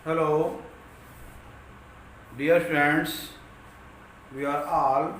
Hello, dear friends. We are all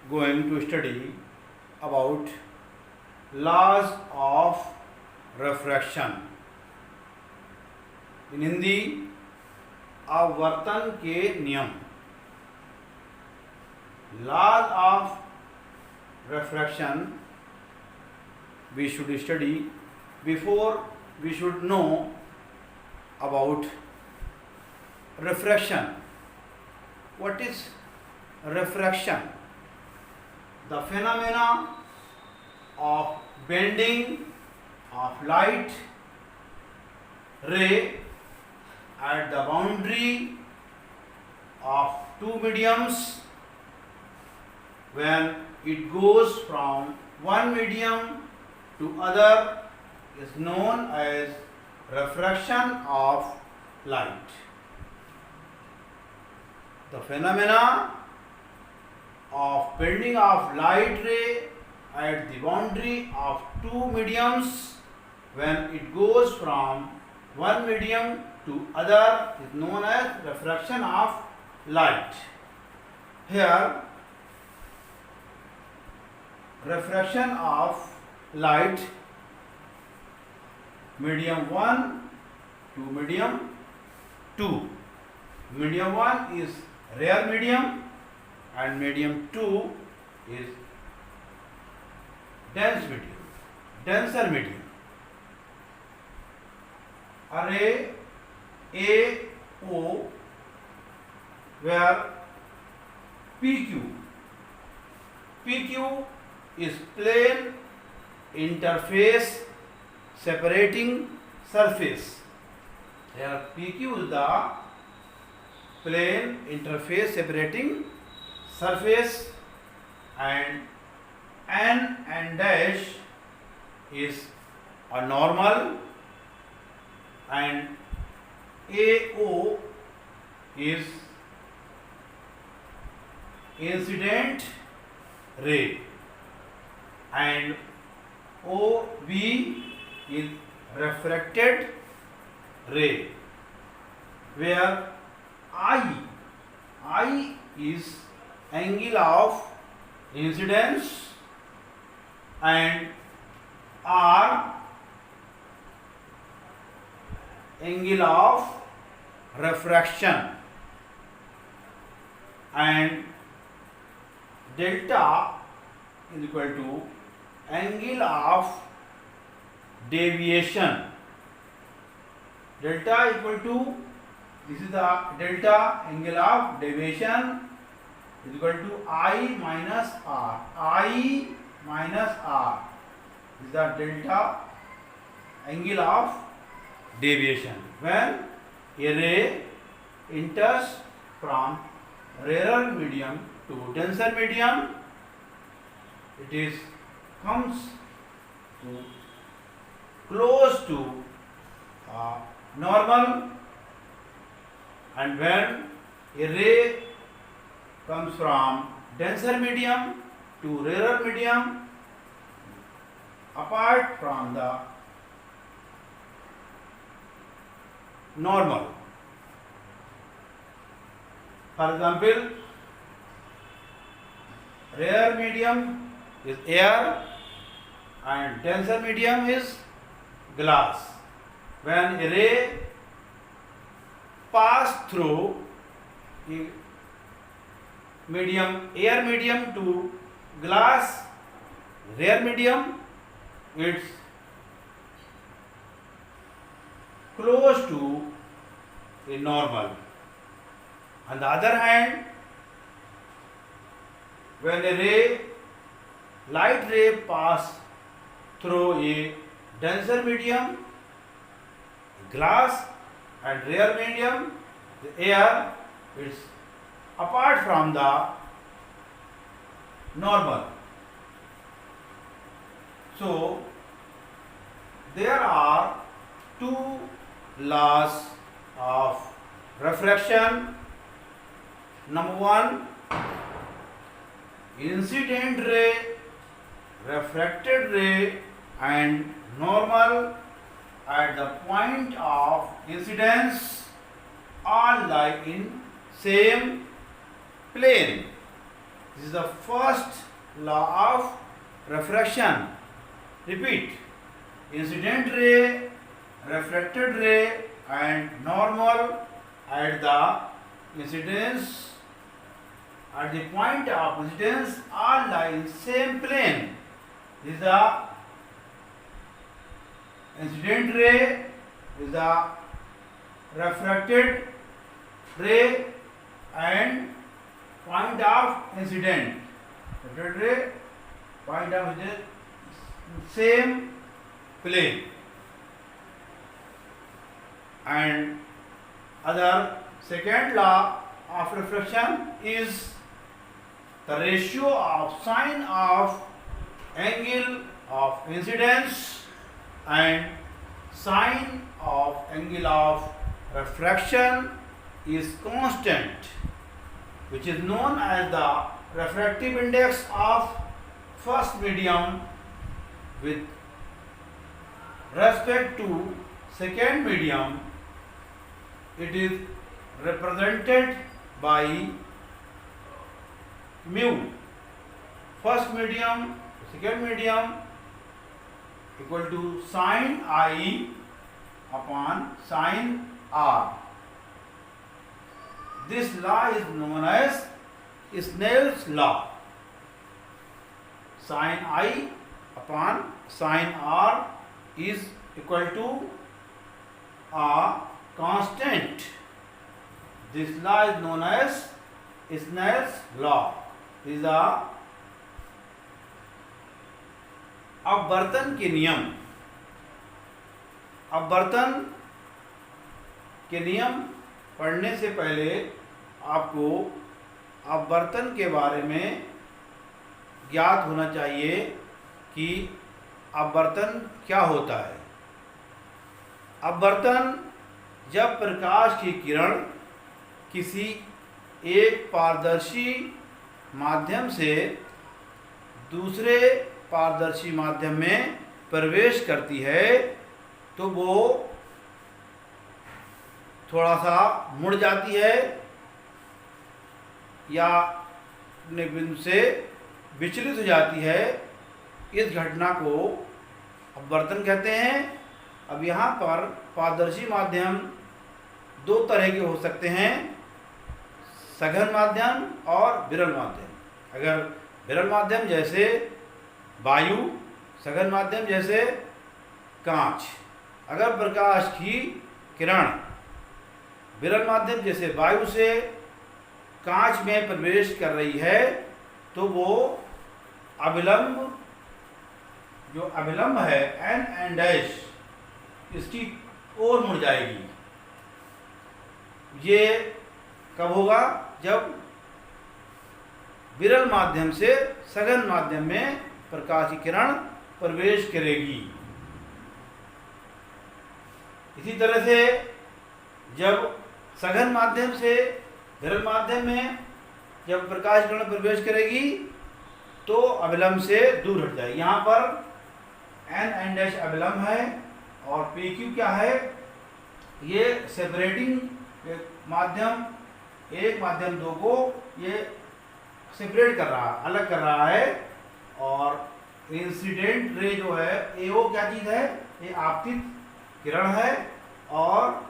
going to study about laws of refraction. In Hindi आवर्तन के नियम. Laws of refraction we should study. Before we should know about refraction. What is refraction? The phenomena of bending of light ray at the boundary of two mediums when it goes from one medium to other is known as refraction of light. The phenomena of bending of light ray at the boundary of two mediums when it goes from one medium to other is known as refraction of light. Here, refraction of light medium 1 to medium 2. Medium 1 is rare medium and medium 2 is denser medium. Array AO where PQ is plane interface separating surface. Here PQ is the plane interface separating surface and N and dash is a normal and AO is incident ray and OB is refracted ray, where I is angle of incidence and R angle of refraction and delta is equal to angle of deviation. Delta equal to, this is the delta angle of deviation is equal to I minus R. I minus R is the delta angle of deviation when a ray enters from rarer medium to denser medium. It is comes to close to normal, and when a ray comes from denser medium to rarer medium apart from the normal. For example, rare medium is air and denser medium is glass. When a ray pass through the medium, air medium to glass, rare medium, it's close to a normal. On the other hand, when a light ray pass through a denser medium, glass and rare medium, the air is apart from the normal. So there are two laws of refraction. Number one, incident ray, refracted ray and normal at the point of incidence all lie in same plane. This is the first law of refraction. Repeat. Incident ray, reflected ray and normal at the incidence, at the point of incidence all lie in same plane. This is the incident ray, is the refracted ray and point of incident. Refracted ray, point of incident, same plane. And other second law of refraction is the ratio of sine of angle of incidence and sine of angle of refraction is constant, which is known as the refractive index of first medium with respect to second medium. It is represented by mu. First medium, second medium equal to sine I upon sine R. This law is known as Snell's law. Sine I upon sine R is equal to a constant. This law is known as Snell's law. Is a अपवर्तन के नियम. अपवर्तन के नियम पढ़ने से पहले आपको अपवर्तन के बारे में ज्ञात होना चाहिए कि अपवर्तन क्या होता है. अपवर्तन जब प्रकाश की किरण किसी एक पारदर्शी माध्यम से दूसरे पारदर्शी माध्यम में प्रवेश करती है तो वो थोड़ा सा मुड़ जाती है या अपने बिंदु से विचलित हो जाती है. इस घटना को अपवर्तन कहते हैं. अब यहाँ पर पारदर्शी माध्यम दो तरह के हो सकते हैं, सघन माध्यम और विरल माध्यम. अगर विरल माध्यम जैसे वायु, सघन माध्यम जैसे कांच. अगर प्रकाश की किरण विरल माध्यम जैसे वायु से कांच में प्रवेश कर रही है तो वो अभिलंब, जो अभिलंब है एन डैश, इसकी ओर मुड़ जाएगी. ये कब होगा? जब विरल माध्यम से सघन माध्यम में प्रकाश की किरण प्रवेश करेगी. इसी तरह से जब सघन माध्यम से विरल माध्यम में जब प्रकाश की किरण प्रवेश करेगी तो अभिलंब से दूर हट जाएगी. यहाँ पर एन डैश अभिलंब है और पी क्यू क्या है? ये सेपरेटिंग माध्यम, एक माध्यम दो को ये सेपरेट कर रहा है, अलग कर रहा है. और इंसिडेंट रे जो है एओ क्या चीज़ है? ये आपतित किरण है और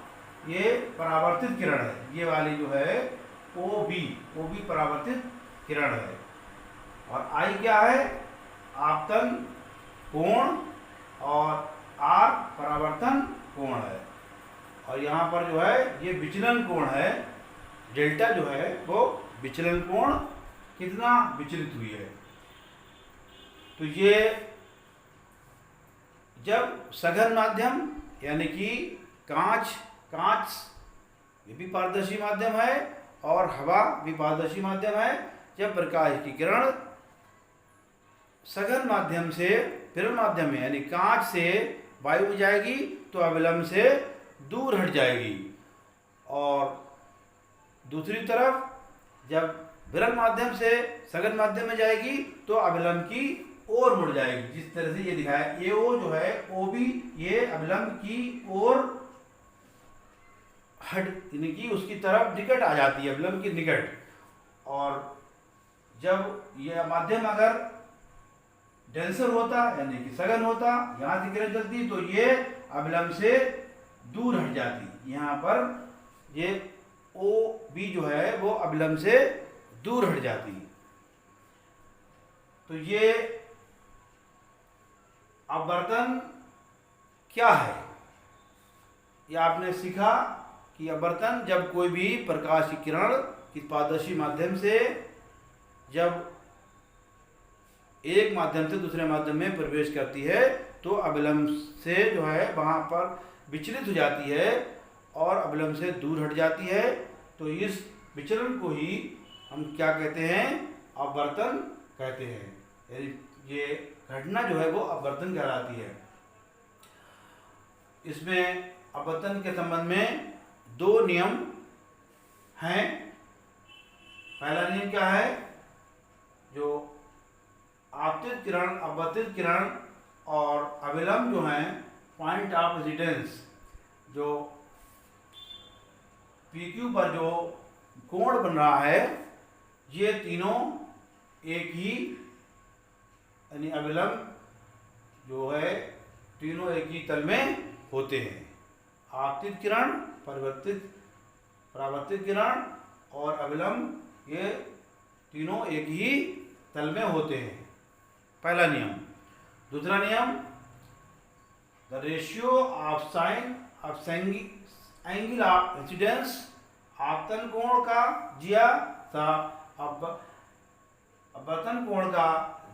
ये परावर्तित किरण है. ये वाली जो है ओ बी परावर्तित किरण है. और आई क्या है? आपतन कोण और आर परावर्तन कोण है. और यहाँ पर जो है ये विचलन कोण है. डेल्टा जो है वो विचलन कोण कितना विचलित हुई है. तो ये जब सघन माध्यम यानी कि कांच ये भी पारदर्शी माध्यम है और हवा भी पारदर्शी माध्यम है. जब प्रकाश की किरण सघन माध्यम से विरल माध्यम में यानी कांच से वायु में जाएगी तो अभिलंब से दूर हट जाएगी. और दूसरी तरफ जब विरल माध्यम से सघन माध्यम में जाएगी तो अभिलंब की ओर मुड़ जाएगी, जिस तरह से ये दिखाया ए ओ जो है ओ भी ये अविलंब की ओर हट, यानी कि उसकी तरफ निकट आ जाती है, अविलंब की निकट। और जब यह माध्यम अगर डेंसर होता यानी कि सघन होता, यहाँ से किरण चलती तो ये अविलंब से दूर हट जाती। यहाँ पर ये ओ बी जो है वो अविलंब से दूर हट जाती। तो ये अपवर्तन क्या है, ये आपने सीखा कि अपवर्तन जब कोई भी प्रकाश की किरण किस पारदर्शी माध्यम से जब एक माध्यम से दूसरे माध्यम में प्रवेश करती है तो अविलंब से जो है वहां पर विचलित हो जाती है और अविलंब से दूर हट जाती है। तो इस विचलन को ही हम क्या कहते हैं, अपवर्तन कहते हैं। ये घटना जो है वो अपवर्तन कहलाती है। इसमें अपवर्तन के संबंध में दो नियम हैं। पहला नियम क्या है, जो आपतित किरण, अपवर्तित किरण और अविलंब जो हैं पॉइंट ऑफ रेजिडेंस, जो PQ पर जो कोण बन रहा है ये तीनों एक ही, यानी अविलंब जो है तीनों एक ही तल में होते हैं। आपतित किरण, परावर्तित किरण और अविलंब ये तीनों एक ही तल में होते हैं, पहला नियम। दूसरा नियम, the ratio of sine of angle of incidence, आपतन कोण का जिया तथा अपवर्तन कोण का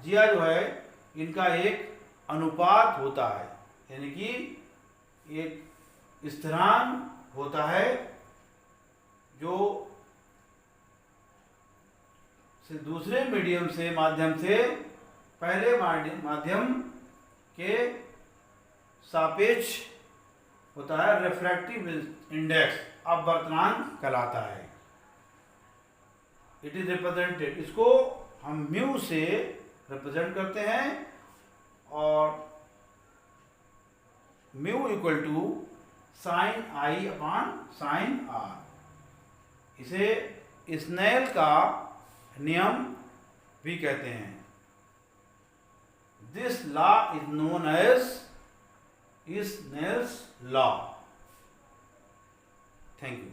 जिया जो है इनका एक अनुपात होता है, यानी कि एक स्थिरांक होता है जो से दूसरे मीडियम से माध्यम से पहले माध्यम के सापेक्ष होता है, रिफ्रैक्टिव इंडेक्स अपवर्तनांक कहलाता है। इट इज रिप्रेजेंटेड, इसको हम म्यू से रिप्रेजेंट करते हैं और mu equal to sine I upon sine R. इसे स्नेल का नियम भी कहते हैं। This law is known as Snell's law. Thank you.